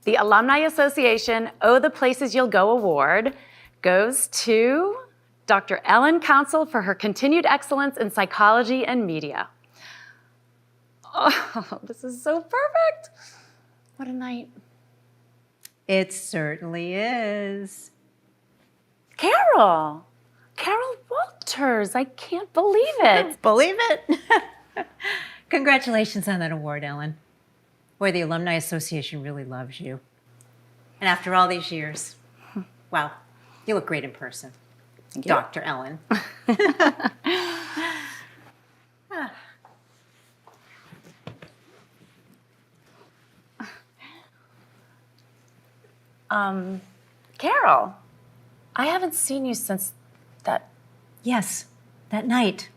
The Alumni Association Oh the Places You'll Go Award goes to Dr. Ellen Council for her continued excellence in psychology and media. Oh, this is so perfect. What a night. It certainly is. Carol Walters, I can't believe it. Believe it? Congratulations on that award, Ellen. Boy, the Alumni Association really loves you. And after all these years, wow, you look great in person. Thank you. Dr. Ellen. Carol, I haven't seen you since that. Yes, that night.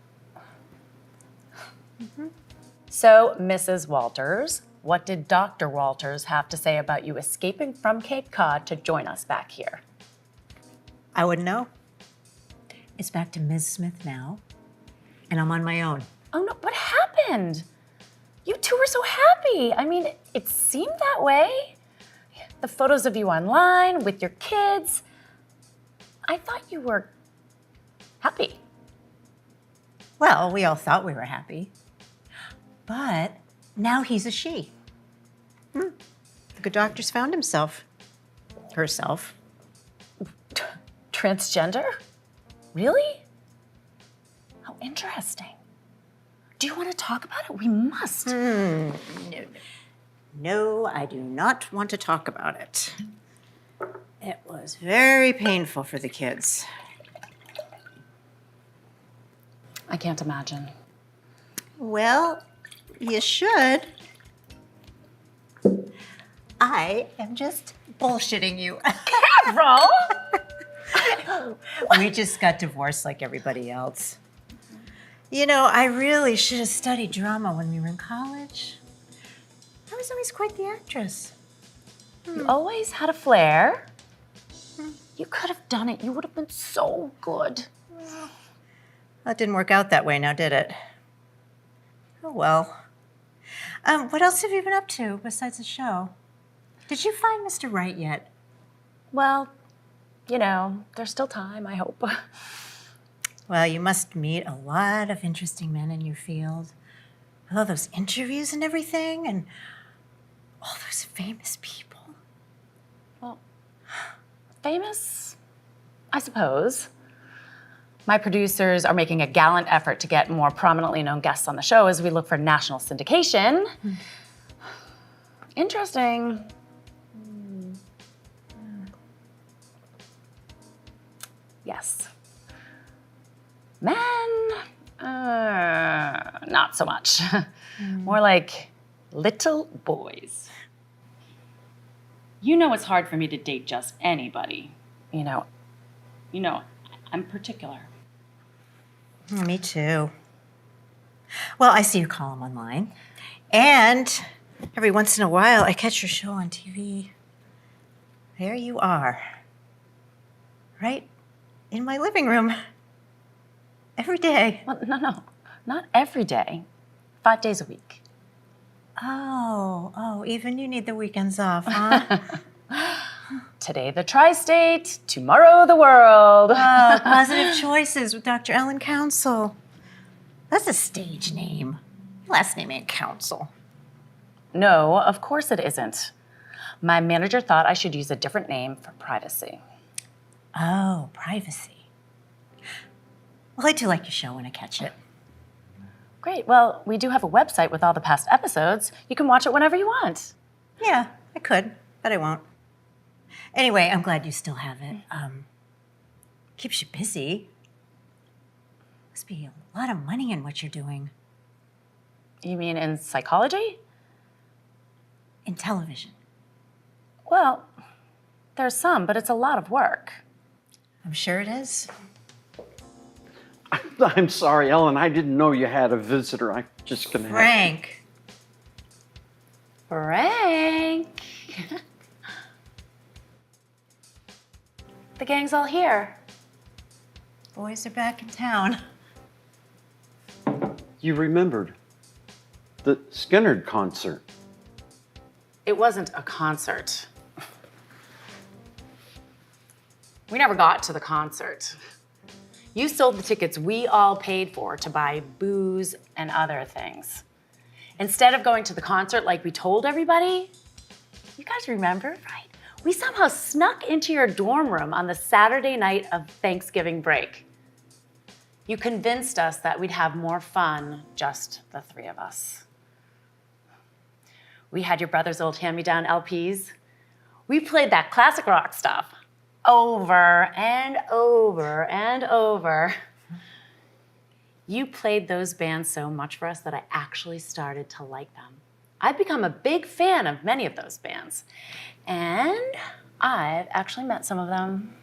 So, Mrs. Walters, what did Dr. Walters have to say about you escaping from Cape Cod to join us back here? I wouldn't know. It's back to Ms. Smith now, and I'm on my own. Oh no, what happened? You two were so happy. I mean, it seemed that way. The photos of you online with your kids. I thought you were happy. Well, we all thought we were happy. But now he's a she. The good doctor's found himself. Herself. Transgender? Really? How interesting. Do you want to talk about it? We must. No, I do not want to talk about it. It was very painful for the kids. I can't imagine. Well, you should. I am just bullshitting you. Carol! We just got divorced like everybody else. You know, I really should have studied drama when we were in college. I was always quite the actress. You always had a flair. You could have done it. You would have been so good. Well, it didn't work out that way now, did it? Oh, well. What else have you been up to besides the show? Did you find Mr. Right yet? Well, you know, there's still time, I hope. Well, you must meet a lot of interesting men in your field. With all those interviews and everything, and all those famous people. Well, famous, I suppose. My producers are making a gallant effort to get more prominently known guests on the show as we look for national syndication. Interesting. Yes. Men, not so much. More like little boys. You know it's hard for me to date just anybody. You know, I'm particular. Me too. Well, I see your column online. And every once in a while, I catch your show on TV. There you are. Right in my living room. Every day. Well, no, not every day. 5 days a week. Oh, even you need the weekends off, huh? Today the tri-state, tomorrow the world. Positive Choices with Dr. Ellen Council. That's a stage name. Last name ain't Council. No, of course it isn't. My manager thought I should use a different name for privacy. Oh, privacy. Well, I do like your show when I catch it. Great. Well, we do have a website with all the past episodes. You can watch it whenever you want. Yeah, I could, but I won't. Anyway, I'm glad you still have it. Keeps you busy. Must be a lot of money in what you're doing. You mean in psychology? In television. Well, there's some, but it's a lot of work. I'm sure it is. I'm sorry, Ellen. I didn't know you had a visitor. I'm just gonna Frank. Frank. The gang's all here. Boys are back in town. You remembered the Skinnerd concert. It wasn't a concert. We never got to the concert. You sold the tickets we all paid for to buy booze and other things. Instead of going to the concert like we told everybody, you guys remember, right? We somehow snuck into your dorm room on the Saturday night of Thanksgiving break. You convinced us that we'd have more fun, just the three of us. We had your brother's old hand-me-down LPs. We played that classic rock stuff over and over and over. You played those bands so much for us that I actually started to like them. I've become a big fan of many of those bands. And I've actually met some of them.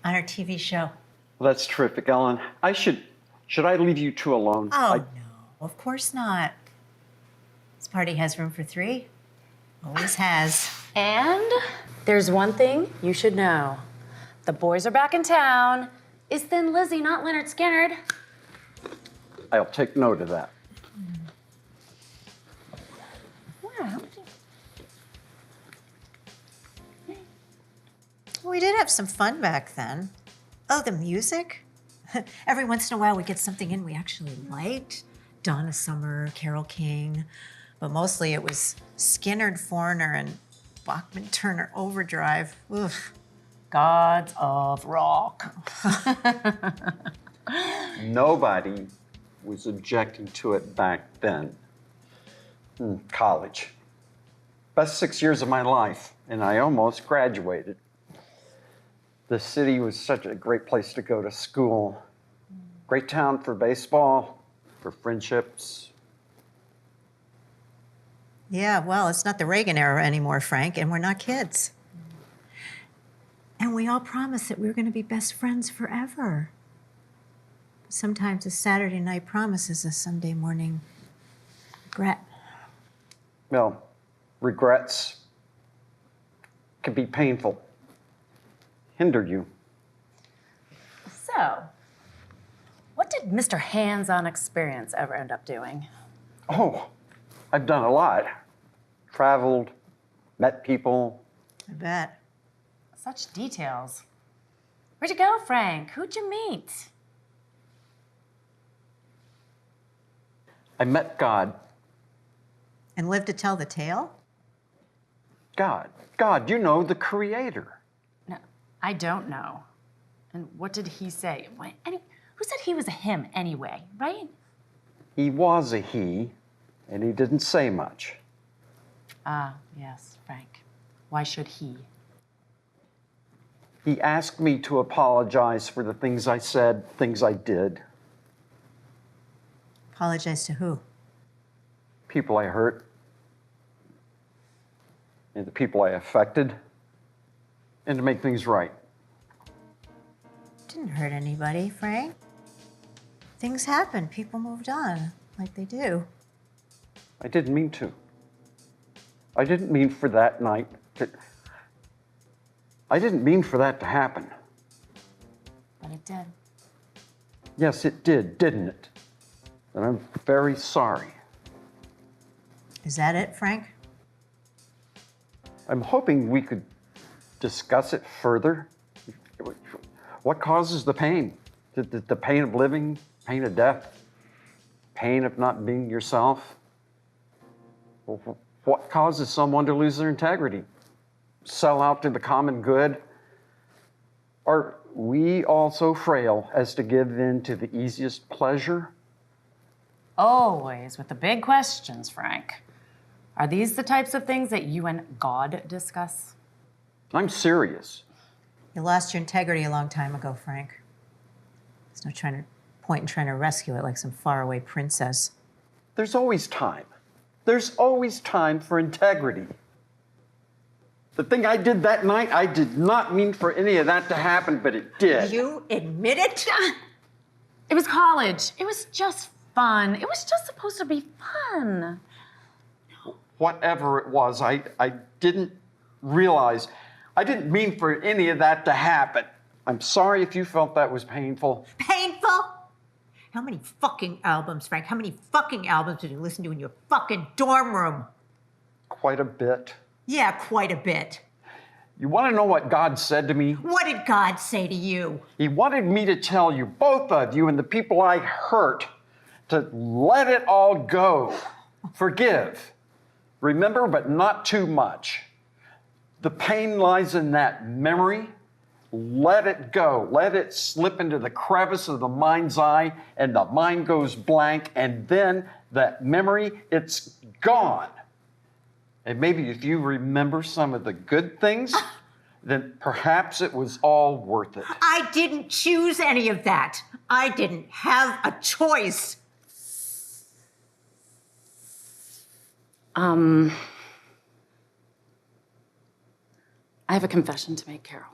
On our TV show. Well, that's terrific, Ellen. Should I leave you two alone? Oh, no, of course not. This party has room for 3. Always has. And there's one thing you should know. The boys are back in town. Is Thin Lizzy not Leonard Skinnerd? I'll take note of that. We did have some fun back then. Oh, the music? Every once in a while we get something in we actually liked. Donna Summer, Carole King. But mostly it was Skinnerd, Foreigner, and Bachman Turner Overdrive. Oof. Gods of rock. Nobody was objecting to it back then. College. Best 6 years of my life, and I almost graduated. The city was such a great place to go to school. Great town for baseball, for friendships. Yeah, well, it's not the Reagan era anymore, Frank, and we're not kids. And we all promised that we were going to be best friends forever. Sometimes a Saturday night promise is a Sunday morning regret. Well, regrets can be painful, hinder you. So, what did Mr. Hands-on Experience ever end up doing? Oh, I've done a lot. Traveled, met people. I bet. Such details. Where'd you go, Frank? Who'd you meet? I met God. And lived to tell the tale? God, you know, the creator. No, I don't know. And what did he say? Who said he was a him anyway, right? He was a he, and he didn't say much. Ah, yes, Frank. Why should he? He asked me to apologize for the things I said, things I did, Apologize to who? people I hurt, and the people I affected, and to make things right. Didn't hurt anybody, Frank. Things happen. People moved on, like they do. I didn't mean to. I didn't mean for that night to... I didn't mean for that to happen. But it did. Yes, it did, didn't it? And I'm very sorry. Is that it, Frank? I'm hoping we could discuss it further. What causes the pain? The pain of living, pain of death, pain of not being yourself? What causes someone to lose their integrity? Sell out to the common good? Are we all so frail as to give in to the easiest pleasure? Always with the big questions, Frank. Are these the types of things that you and God discuss? I'm serious. You lost your integrity a long time ago, Frank. There's no point in trying to rescue it like some faraway princess. There's always time. There's always time for integrity. The thing I did that night, I did not mean for any of that to happen, but it did. You admit it? It was college. It was just fun. It was just supposed to be fun. Whatever it was, I didn't realize. I didn't mean for any of that to happen. I'm sorry if you felt that was painful. Painful? How many fucking albums, Frank? How many fucking albums did you listen to in your fucking dorm room? Quite a bit. Yeah, quite a bit. You want to know what God said to me? What did God say to you? He wanted me to tell you, both of you and the people I hurt, to let it all go. Forgive. Remember, but not too much. The pain lies in that memory. Let it go. Let it slip into the crevice of the mind's eye, and the mind goes blank, and then that memory, it's gone. And maybe if you remember some of the good things, then perhaps it was all worth it. I didn't choose any of that. I didn't have a choice. I have a confession to make, Carol.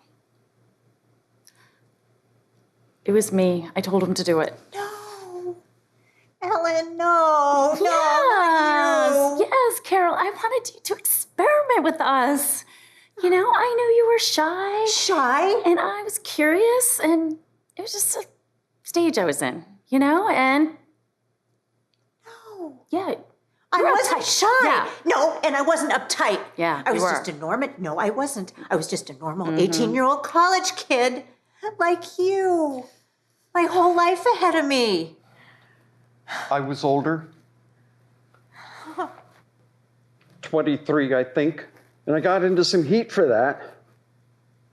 It was me. I told him to do it. No. Ellen, no. Yes, yes, Carol. I wanted you to experiment with us. You know, I knew you were shy. Shy? And I was curious, and it was just a stage I was in, you know? And No. yeah. I You're wasn't uptight. shy. Yeah. No, and I wasn't uptight. Yeah, I you was were. just a normal. No, I wasn't. I was just a normal 18-year-old college kid like you. My whole life ahead of me. I was older. 23, I think. And I got into some heat for that.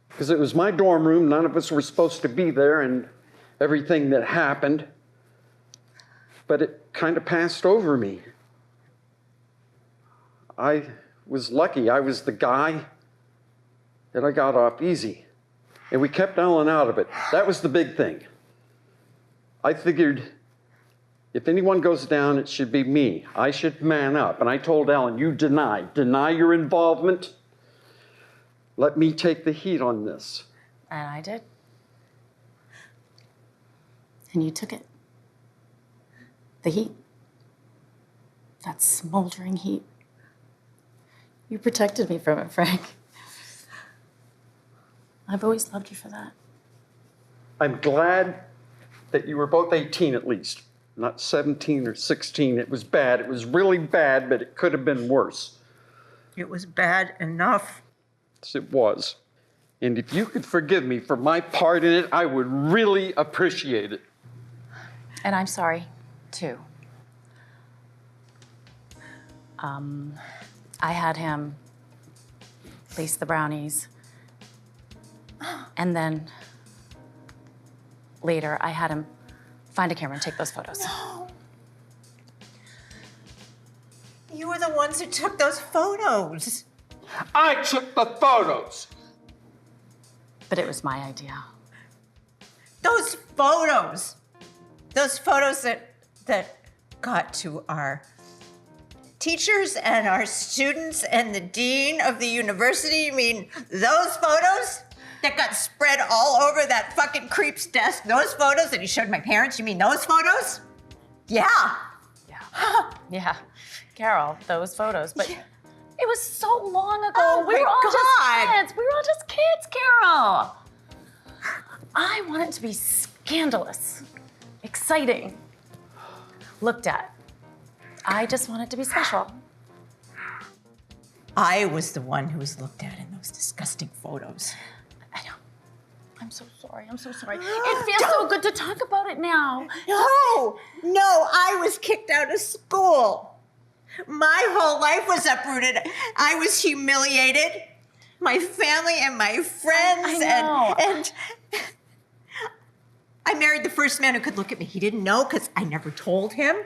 Because it was my dorm room. None of us were supposed to be there, and everything that happened. But it kind of passed over me. I was lucky. I was the guy that I got off easy. And we kept Ellen out of it. That was the big thing. I figured if anyone goes down, it should be me. I should man up. And I told Ellen, you deny your involvement. Let me take the heat on this. And I did. And you took it. The heat. That smoldering heat. You protected me from it, Frank. I've always loved you for that. I'm glad that you were both 18 at least, not 17 or 16. It was bad. It was really bad, but it could have been worse. It was bad enough. Yes, it was. And if you could forgive me for my part in it, I would really appreciate it. And I'm sorry, too. I had him place the brownies. And then later, I had him find a camera and take those photos. No. You were the ones who took those photos. I took the photos. But it was my idea. Those photos that got to our teachers and our students and the dean of the university. You mean those photos that got spread all over that fucking creep's desk? Those photos that he showed my parents? You mean those photos? Yeah. Yeah. Yeah. Carol, those photos. But Yeah. it was so long ago. Oh we my were all God. just kids. We were all just kids, Carol. I want it to be scandalous, exciting, looked at. I just want it to be special. I was the one who was looked at in those disgusting photos. I know. I'm so sorry. I'm so sorry. It feels so good to talk about it now. No, I was kicked out of school. My whole life was uprooted. I was humiliated. My family and my friends I know. and I married the first man who could look at me. He didn't know because I never told him.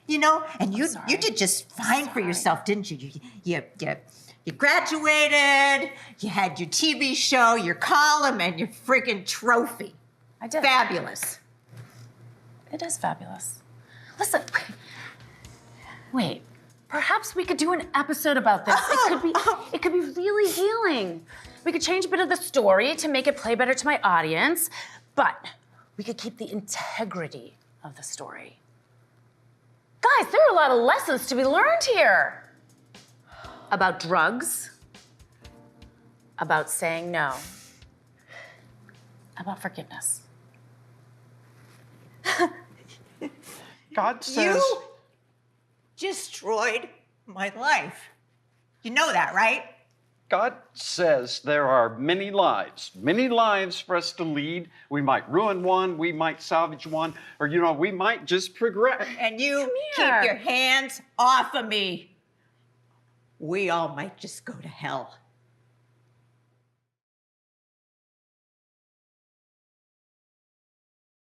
You know, and you did just fine for yourself, didn't you? You graduated, you had your TV show, your column, and your friggin' trophy. I did. Fabulous. It is fabulous. Listen, wait. Perhaps we could do an episode about this. It could be really healing. We could change a bit of the story to make it play better to my audience, but we could keep the integrity of the story. Guys, there are a lot of lessons to be learned here. About drugs, about saying no, about forgiveness. God says... You destroyed my life. You know that, right? God says there are many lives for us to lead. We might ruin one, we might salvage one, or, we might just progress. And you keep here. your hands off of me. We all might just go to hell.